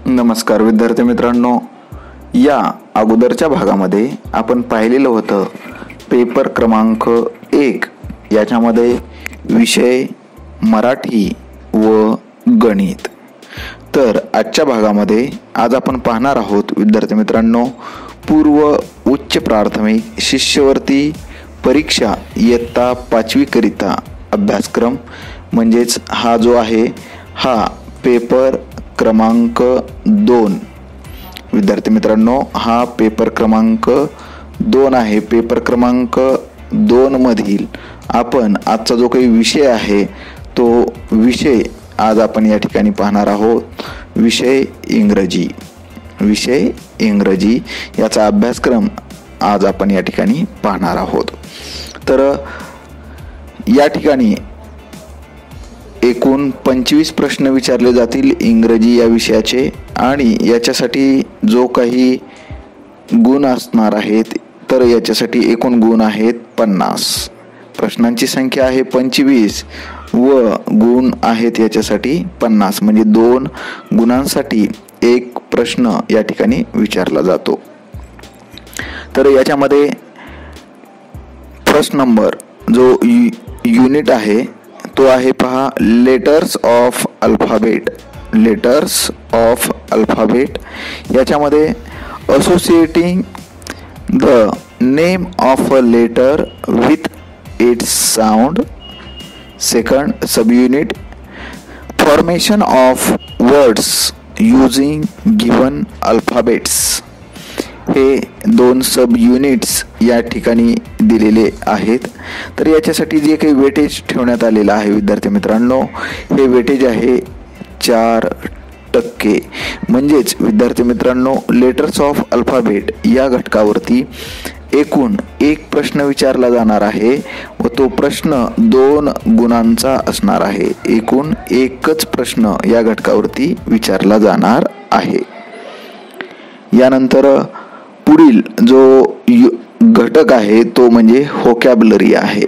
नमस्कार विद्यार्थी मित्रांनो, या अगोदरच्या भागामध्ये आपण पाहिलेलं होतं पेपर क्रमांक 1 याच्यामध्ये विषय मराठी व गणित. तर आजच्या भागामध्ये आज आपण पाहणार आहोत विद्यार्थी मित्रांनो पूर्व उच्च प्राथमिक शिष्यवृत्ती परीक्षा इयत्ता 5वी करिता अभ्यासक्रम, म्हणजेच हा जो आहे हा पेपर क्रमांक 2. विद्यार्थी मित्रांनो, हा पेपर क्रमांक 2 आहे. पेपर क्रमांक 2 मधील आपण आजचा जो काही विषय आहे तो विषय आज आपण या ठिकाणी पाहणार आहोत. विषय इंग्रजी याचा अभ्यासक्रम आज आपण या ठिकाणी पाहणार आहोत. तर या ठिकाणी एकूण 25 प्रश्न विचारले जातील इंग्रजी या विषयाचे, आणि याच्यासाठी जो काही गुण असणार आहेत तर याच्यासाठी एकूण गुण आहेत 50. प्रश्नांची संख्या आहे 25 व गुण आहेत याच्यासाठी 50, म्हणजे 2 गुणांसाठी एक प्रश्न या ठिकाणी विचारला जातो. तर याच्यामध्ये फर्स्ट नंबर जो युनिट आहे तो आहे पहा, लेटर्स ऑफ अल्फाबेट. याच्यामध्ये associating the name of a letter with its sound. Second sub unit formation of words using given alphabets. हे 2 सब युनिट्स या ठिकाणी दिलेले आहेत. तर याच्यासाठी जे काही वेटेज ठेवण्यात आलेलं आहे विद्यार्थी मित्रांनो, हे वेटेज आहे 4%. म्हणजेच विद्यार्थी मित्रांनो, लेटर्स ऑफ अल्फाबेट या घटकावरती एकूण एक प्रश्न विचारला जाणार आहे व तो प्रश्न 2 गुणांचा असणार आहे. एकूण एकच प्रश्न या घटकावरती विचारला जाणार आहे. यानंतर पुढील जो घटक आहे तो म्हणजे व्होकॅब्युलरी आहे.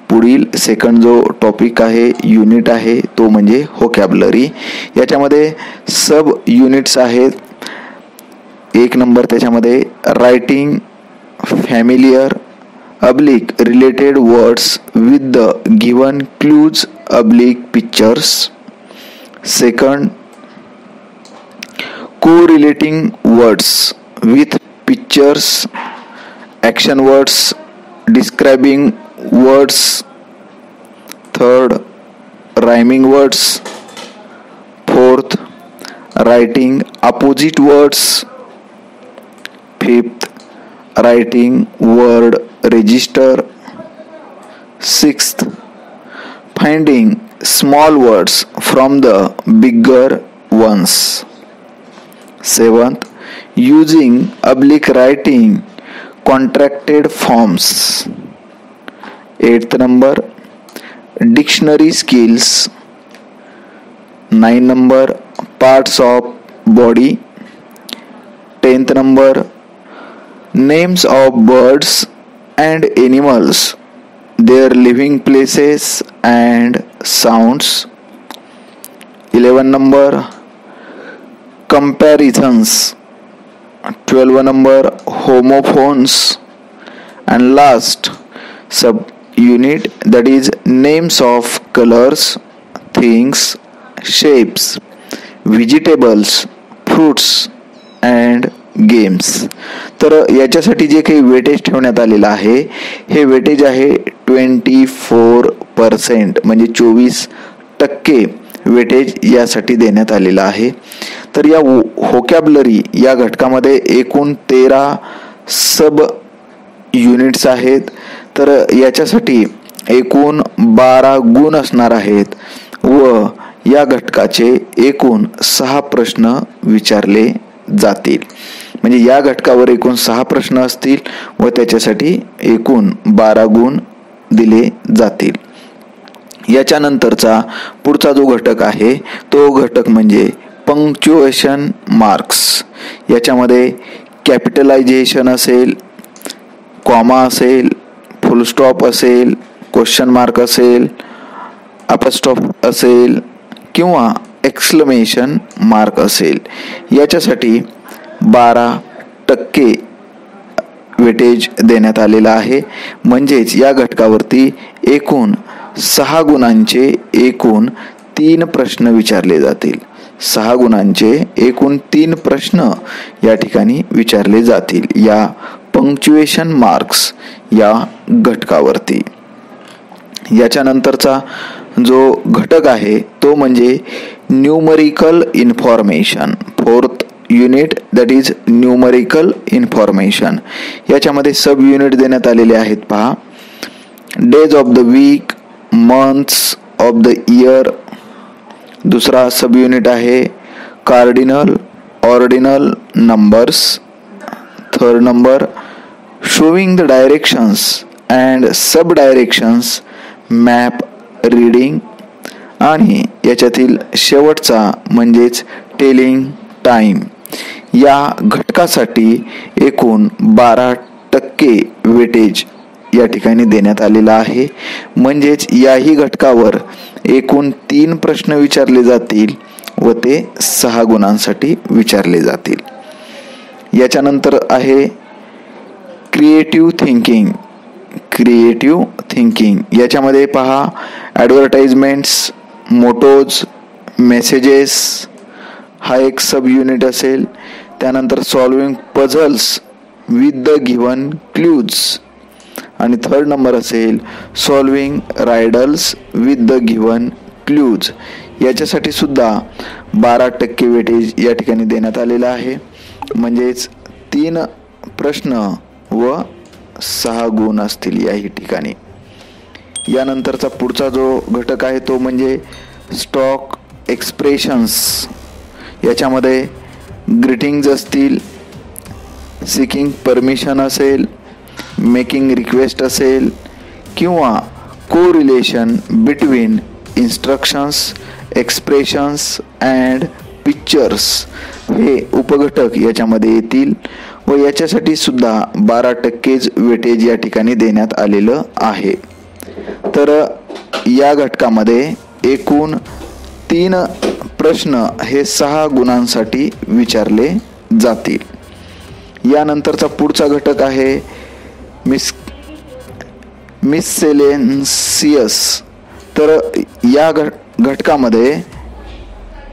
पुढील सेकंड जो टॉपिक आहे, युनिट आहे, तो म्हणजे व्होकॅब्युलरी. याच्यामध्ये सब युनिट्स आहेत. 1 नंबर त्याच्यामध्ये writing familiar related words with the given clues pictures. Second correlating words with pictures, action words, describing words. Third, rhyming words. Fourth, writing opposite words. Fifth, writing word register. Sixth, finding small words from the bigger ones. Seventh, using writing contracted forms. 8th number dictionary skills. 9 number parts of body. 10th number names of birds and animals, their living places and sounds. 11 number comparisons. 12 number homophones. And last sub unit, that is names of colors, things, shapes, vegetables, fruits and games. तर याच्यासाठी जे काही weightage ठेवण्यात आलेलं आहे हे weightage आहे 24%, म्हणजे 24% वेटेज यासाठी देण्यात आलेलं आहे. तर या व्होकॅब्युलरी या घटकामध्ये एकूण 13 सब युनिट्स आहेत. तर याच्यासाठी एकूण 12 गुण असणार आहेत व या घटकाचे एकूण 6 प्रश्न विचारले जातील. म्हणजे या घटकावर एकूण 6 प्रश्न असतील व त्याच्यासाठी एकूण 12 गुण दिले जातील. याच्यानंतरचा पुढचा जो घटक आहे तो घटक म्हणजे पंक्च्युएशन मार्क्स. याच्यामध्ये कॅपिटलायझेशन असेल, कॉमा असेल, फुल स्टॉप असेल, क्वेश्चन मार्क असेल, अपस्टॉप असेल किंवा एक्सक्लेमेशन मार्क असेल. याच्यासाठी 12% वेटेज देण्यात आलेलं आहे. म्हणजेच या घटकावरती एकूण 6 गुणांचे एकूण 3 प्रश्न विचारले जातील. 6 गुणांचे एकूण 3 प्रश्न या ठिकाणी विचारले जातील या पंक्च्युएशन मार्क्स या घटकावरती. याच्यानंतरचा जो घटक आहे तो म्हणजे numerical information. 4th unit that is numerical information. याच्यामध्ये सब युनिट देण्यात आलेले आहेत. पहा, days of the week, months of the year. दुसरा सब युनिट आहे cardinal ordinal numbers. 3rd number showing the directions and sub directions map reading. आणि याच्यातील शेवटचा म्हणजेच टेलिंग टाइम. या घटकासाठी एकूण 12% वेटेज या ठिकाणी देण्यात आलेला आहे. म्हणजेच याही घटकावर एकूण 3 प्रश्न विचारले जातील व ते 6 गुणांसाठी विचारले जातील. याच्यानंतर आहे क्रिएटिव्ह थिंकिंग. क्रिएटिव्ह थिंकिंग याच्यामध्ये पहा, ॲडव्हर्टाइजमेंट्स, मोटोज, मेसेजेस हा एक सब युनिट असेल. त्यानंतर solving puzzles with the given clues. आणि 3rd नंबर असेल solving riddles with the given clues. याच्यासाठी सुद्धा 12% वेटेज या ठिकाणी देण्यात आलेलं आहे. म्हणजेच 3 प्रश्न व 6 गुण असतील याही ठिकाणी. यानंतरचा पुढचा जो घटक आहे तो म्हणजे स्टॉक एक्सप्रेशन्स. याच्यामध्ये ग्रीटिंग्ज असतील, सिकिंग परमिशन असेल, मेकिंग रिक्वेस्ट असेल किंवा correlation between instructions, expressions and pictures हे उपघटक याच्यामध्ये येतील व याच्यासाठी सुद्धा 12% वेटेज या ठिकाणी देण्यात आलेलं आहे. तर या घटकामध्ये एकूण 3 प्रश्न हे 6 गुणांसाठी विचारले जातील. यानंतरचा पुढचा घटक आहे मिससेलेन्सियस. तर या घटकामध्ये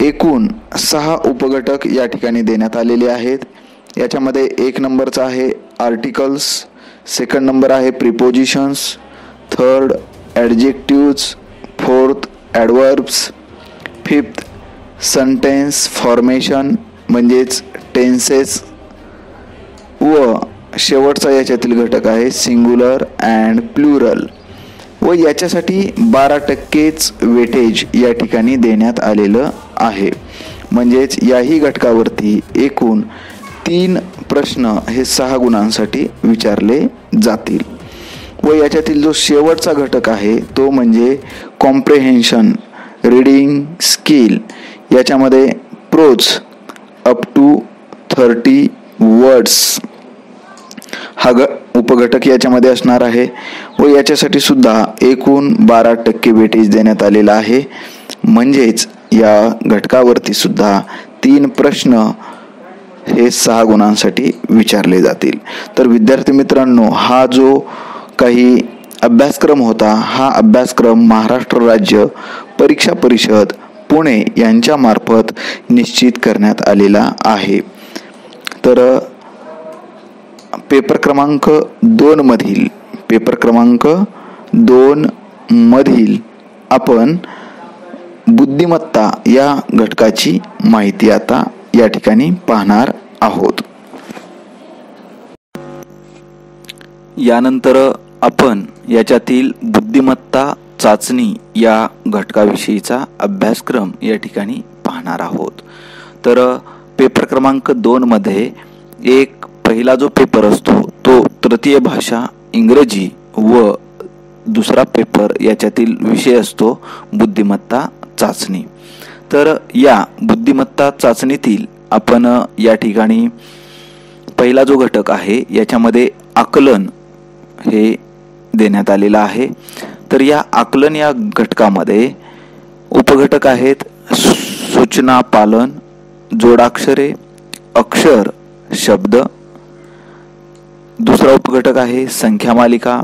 एकूण 6 उपघटक या ठिकाणी देण्यात आलेले आहेत. याच्यामध्ये 1 नंबरचा आहे आर्टिकल्स, 2nd नंबर आहे prepositions, 3rd adjectives, 4th ॲडवर्ब्स, 5th sentence formation म्हणजेच टेन्सेस व शेवटचा याच्यातील घटक आहे सिंग्युलर अँड प्लुरल. व याच्यासाठी 12%च वेटेज या ठिकाणी देण्यात आलेलं आहे. म्हणजेच याही घटकावरती एकूण 3 प्रश्न हे 6 गुणांसाठी विचारले जातील. व याच्यातील जो शेवटचा घटक आहे तो म्हणजे कॉम्प्रेहेन्शन रीडिंग स्किल. याच्यामध्ये प्रोज अप टू 30 वर्ड्स हा उपघटक याच्यामध्ये असणार आहे व याच्यासाठी सुद्धा एकूण 12% वेटेज देण्यात आलेला आहे. म्हणजेच या घटकावरती सुद्धा 3 प्रश्न हे 6 गुणांसाठी विचारले जातील. तर विद्यार्थी मित्रांनो, हा जो काही अभ्यासक्रम होता हा अभ्यासक्रम महाराष्ट्र राज्य परीक्षा परिषद पुणे यांच्यामार्फत निश्चित करण्यात आलेला आहे. तर पेपर क्रमांक 2 मधील आपण बुद्धिमत्ता या घटकाची माहिती आता या ठिकाणी पाहणार आहोत. यानंतर आपण याच्यातील बुद्धिमत्ता चाचणी या घटकाविषयीचा अभ्यासक्रम या ठिकाणी पाहणार आहोत. तर पेपर क्रमांक 2 मध्ये एक पहिला जो पेपर असतो तो तृतीय भाषा इंग्रजी व दुसरा पेपर याच्यातील विषय असतो बुद्धिमत्ता चाचणी. तर या बुद्धिमत्ता चाचणीतील आपण या ठिकाणी पहिला जो घटक आहे याच्यामध्ये आकलन हे देण्यात आलेलं आहे. तर या आकलन या घटकामध्ये उपघटक आहेत सूचना पालन, जोडाक्षरे, अक्षर, शब्द. दुसरा उपघटक आहे संख्या मालिका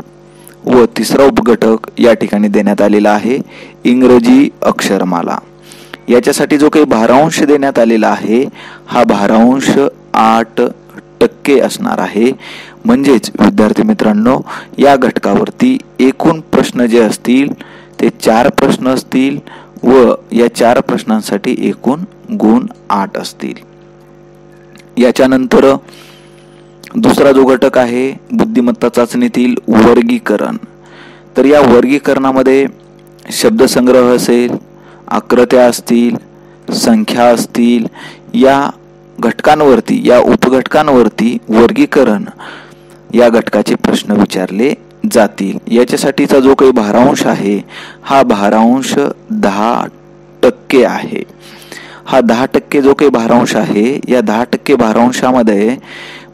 व तिसरा उपघटक या ठिकाणी देण्यात आलेला आहे इंग्रजी अक्षरमाला. याच्यासाठी जो काही भारांश देण्यात आलेला आहे हा भारांश 8% असणार आहे. म्हणजेच विद्यार्थी मित्रांनो, या घटकावरती एकूण प्रश्न जे असतील ते 4 प्रश्न असतील व या 4 प्रश्नांसाठी एकूण गुण 8 असतील. याच्यानंतर दुसरा जो घटक आहे बुद्धिमत्ता चाचणीतील वर्गीकरण. तर या वर्गीकरणामध्ये शब्दसंग्रह असेल, आकृत्या असतील, संख्या असतील, या घटकांवरती या उपघटकांवरती वर्गीकरण या घटकाचे प्रश्न विचारले जातील. याच्यासाठीचा जो काही भारांश आहे हा भारांश 10% आहे. हा 10% जो काही भारांश आहे या 10% भारांशामध्ये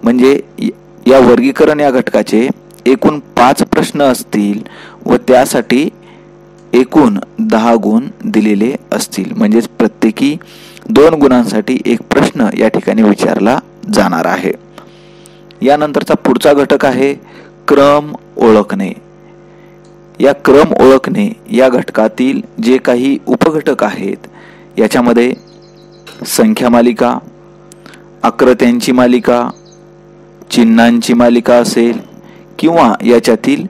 म्हणजे या वर्गीकरण या घटकाचे एकूण 5 प्रश्न असतील व त्यासाठी एकूण 10 गुण दिलेले असतील. म्हणजेच प्रत्येकी 2 गुणांसाठी एक प्रश्न या ठिकाणी विचारला जाणार आहे. यानंतरचा पुढचा घटक आहे क्रम ओळखणे. या क्रम ओळखणे या घटकातील जे काही उपघटक आहेत याच्यामध्ये संख्या मालिका, आकृत्यांची मालिका, चिन्हांची मालिका असेल किंवा याच्यातील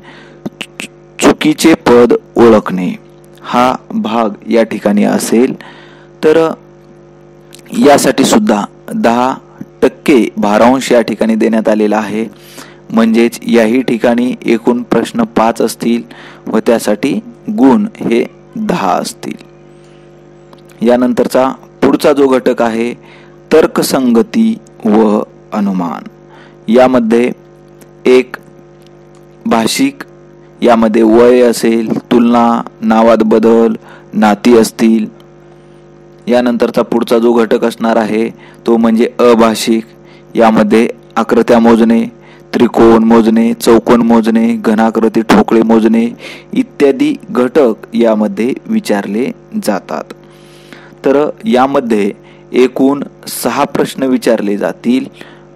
चुकीचे पद ओळखणे हा भाग या ठिकाणी असेल. तर यासाठी सुद्धा 10% भारांश या ठिकाणी देण्यात आलेला आहे. म्हणजेच याही ठिकाणी एकूण प्रश्न 5 असतील व त्यासाठी गुण हे 10 असतील. यानंतरचा पुढचा जो घटक आहे तर्कसंगती व अनुमान. यामध्ये एक भाषिक, यामध्ये वय असेल, तुलना, नावात बदल, नाती असतील. यानंतरचा पुढचा जो घटक असणार आहे तो म्हणजे अभाषिक. यामध्ये आकृत्या मोजणे, त्रिकोण मोजणे, चौकोन मोजणे, घनाकृती ठोकळे मोजणे इत्यादी घटक यामध्ये विचारले जातात. तर यामध्ये एकूण 6 प्रश्न विचारले जातील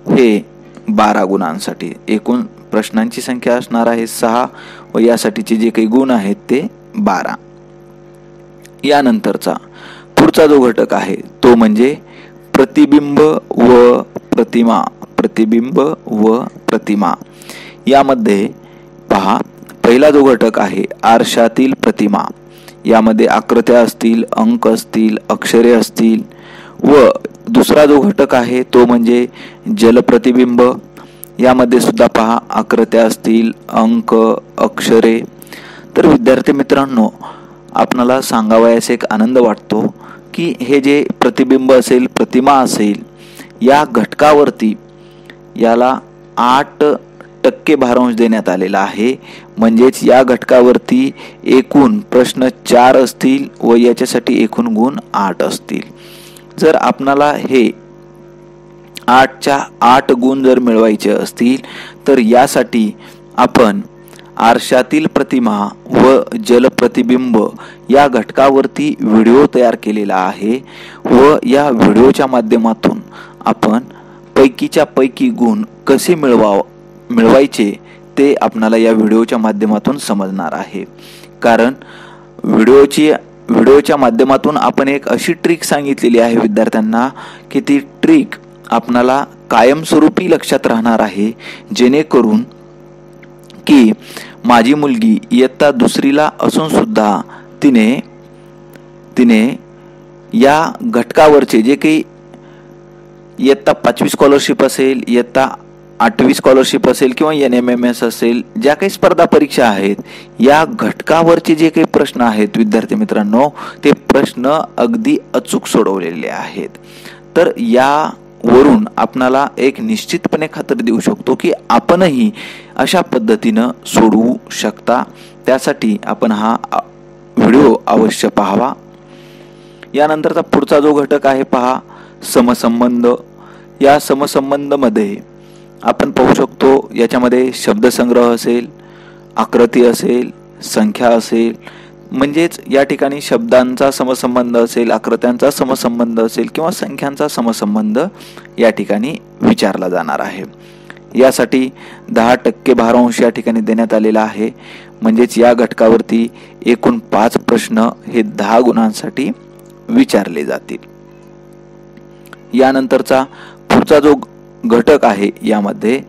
हे 12 गुणांसाठी. एकूण प्रश्नांची संख्या असणार आहे 6 व यासाठीचे जे काही गुण आहेत ते 12. यानंतरचा पुढचा जो घटक आहे तो म्हणजे प्रतिबिंब व प्रतिमा. प्रतिबिंब व प्रतिमा यामध्ये पहा, पहिला जो घटक आहे आरशातील प्रतिमा. यामध्ये आकृत्या असतील, अंक असतील, अक्षरे असतील व दुसरा जो घटक आहे तो म्हणजे जलप्रतिबिंब. यामध्ये सुद्धा पहा आकृत्या असतील, अंक, अक्षरे. तर विद्यार्थी मित्रांनो, आपणाला सांगावयास एक आनंद वाटतो की हे जे प्रतिबिंब असेल, प्रतिमा असेल, या घटकावरती याला 8% भारांश देण्यात आलेला आहे. म्हणजेच या घटकावरती एकूण प्रश्न 4 असतील व याच्यासाठी एकूण गुण 8 असतील. जर आपणाला हे 8च्या 8 गुण जर मिळवायचे असतील तर यासाठी आपण आरशातील प्रतिमा व जलप्रतिबिंब या घटकावरती व्हिडिओ तयार केलेला आहे व या व्हिडिओच्या माध्यमातून आपण पैकीच्या पैकी गुण कसे मिळवायचे ते आपणाला या व्हिडिओच्या माध्यमातून समजणार आहे. कारण व्हिडिओच्या माध्यमातून आपण एक अशी ट्रिक सांगितलेली आहे विद्यार्थ्यांना की ती ट्रिक आपणाला कायमस्वरूपी लक्षात राहणार आहे. जेणेकरून की माझी मुलगी इयत्ता 2रीला असून सुद्धा तिने या घटकावरचे जे काही इयत्ता 5वी स्कॉलरशिप असेल, इयत्ता 8वी स्कॉलरशिप असेल किंवा NMMS असेल, ज्या काही स्पर्धा परीक्षा आहेत या घटकावरचे जे काही प्रश्न आहेत विद्यार्थी मित्रांनो, ते प्रश्न अगदी अचूक सोडवलेले आहेत. तर यावरून आपणाला एक निश्चितपणे खात्री देऊ शकतो की आपणही अशा पद्धतीनं सोडवू शकता. त्यासाठी आपण हा व्हिडिओ अवश्य पाहावा. यानंतरचा पुढचा जो घटक आहे पहा, समसंबंध. या समसंबंधमध्ये आपण पाहू शकतो याच्यामध्ये शब्दसंग्रह असेल, आकृती असेल, संख्या असेल, म्हणजेच या ठिकाणी शब्दांचा समसंबंध असेल, आकृत्यांचा समसंबंध असेल किंवा संख्यांचा समसंबंध या ठिकाणी विचारला जाणार आहे. यासाठी 10% भारांश या ठिकाणी देण्यात आलेला आहे. म्हणजेच या घटकावरती एकूण 5 प्रश्न हे 10 गुणांसाठी विचारले जातील. यानंतरचा पुढचा जो घटक आहे यामध्ये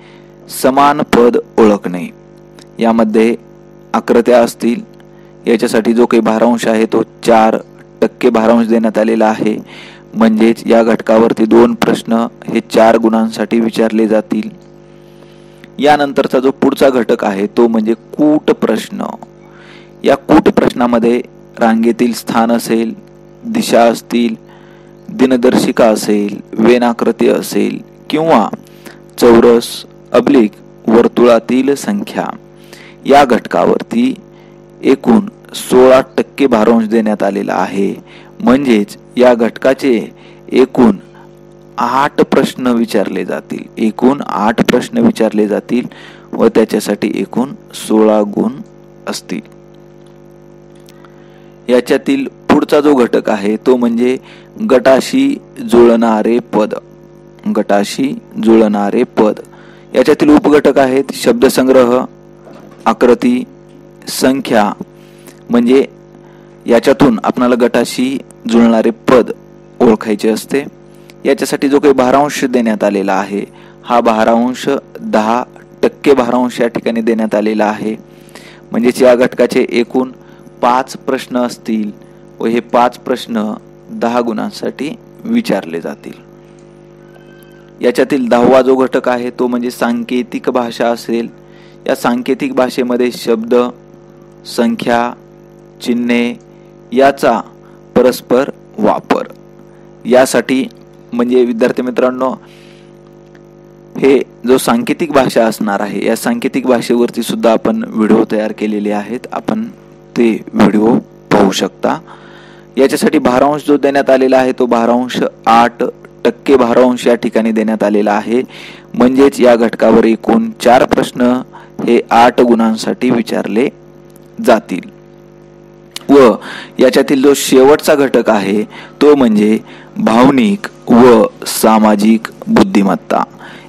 समान पद ओळखणे. यामध्ये आकृत्या असतील. याच्यासाठी जो काही भारांश आहे तो 4% भारांश देण्यात आलेला आहे. म्हणजेच या घटकावरती 2 प्रश्न हे 4 गुणांसाठी विचारले जातील. यानंतरचा जो पुढचा घटक आहे तो म्हणजे कूट प्रश्न. या कूट प्रश्नामध्ये रांगेतील स्थान असेल, दिशा असतील, दिनदर्शिका असेल, वेनाकृती असेल किंवा चौरस, अब्लिक, वर्तुळातील संख्या या घटकावरती एकूण 16% भारांश देण्यात आलेला आहे. म्हणजेच या घटकाचे एकूण 8 प्रश्न विचारले जातील. एकूण 8 प्रश्न विचारले जातील व त्याच्यासाठी एकूण 16 गुण असतील. याच्यातील पुढचा जो घटक आहे तो म्हणजे गटाशी जुळणारे पद. गटाशी जुळणारे पद. याच्यातील उपघटक आहेत शब्दसंग्रह, आकृती, संख्या. म्हणजे याच्यातून आपल्याला गटाशी जुळणारे पद ओळखायचे असते. याच्यासाठी जो काही भारांश देण्यात आलेला आहे हा भारांश 10% भारांश या ठिकाणी देण्यात आलेला आहे. म्हणजेच या घटकाचे एकूण 5 प्रश्न असतील व हे 5 प्रश्न 10 गुणांसाठी विचारले जातील. याच्यातील 10वा जो घटक आहे तो म्हणजे सांकेतिक भाषा असेल. या सांकेतिक भाषेमध्ये शब्द, संख्या, चिन्हे याचा परस्पर वापर. यासाठी म्हणजे विद्यार्थी मित्रांनो हे जो सांकेतिक भाषा असणार आहे या सांकेतिक भाषेवरती सुद्धा आपण व्हिडिओ तयार केलेले आहेत. आपण ते व्हिडिओ पाहू शकता. याच्यासाठी भारांश जो देण्यात आलेला आहे तो भारांश 8% भारांश या ठिकाणी देण्यात आलेला आहे. म्हणजेच या घटकावर एकूण 4 प्रश्न हे 8 गुणांसाठी विचारले जातील. व याच्यातील जो शेवटचा घटक आहे तो म्हणजे भावनिक व सामाजिक बुद्धिमत्ता.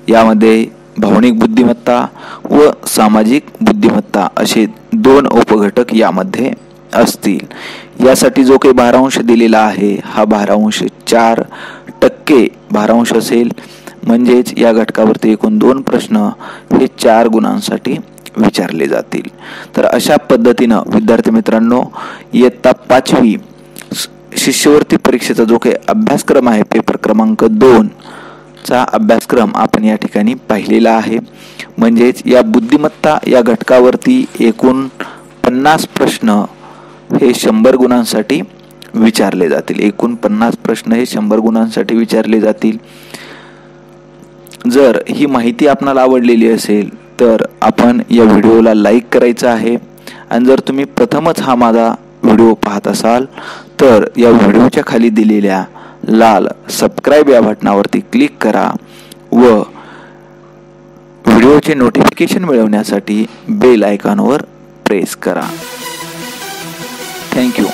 यामध्ये भावनिक बुद्धिमत्ता व सामाजिक बुद्धिमत्ता असे 2 उपघटक यामध्ये असतील. यासाठी जो काही भारांश दिलेला आहे हा भारांश 4% भारांश असेल. म्हणजेच या घटकावरती एकूण 2 प्रश्न हे 4 गुणांसाठी विचारले जातील. तर अशा पद्धतीनं विद्यार्थी मित्रांनो इयत्ता 5वी शिष्यवृत्ती परीक्षेचा जो काही अभ्यासक्रम आहे पेपर क्रमांक 2 चा अभ्यासक्रम आपण या ठिकाणी पाहिलेला आहे. म्हणजेच या बुद्धिमत्ता या घटकावरती एकूण 50 प्रश्न हे 100 गुणांसाठी विचारले जातील. एकूण 50 प्रश्न हे 100 गुणांसाठी विचारले जातील. जर ही माहिती आपणाला आवडलेली असेल तर आपण या व्हिडिओला लाईक करायचं आहे. आणि जर तुम्ही प्रथमच हा माझा व्हिडिओ पाहत असाल तर या व्हिडिओच्या खाली दिलेल्या लाल सबस्क्राईब या बटनावरती क्लिक करा व व्हिडिओचे नोटिफिकेशन मिळवण्यासाठी बेल आयकॉनवर प्रेस करा. थँक्यू.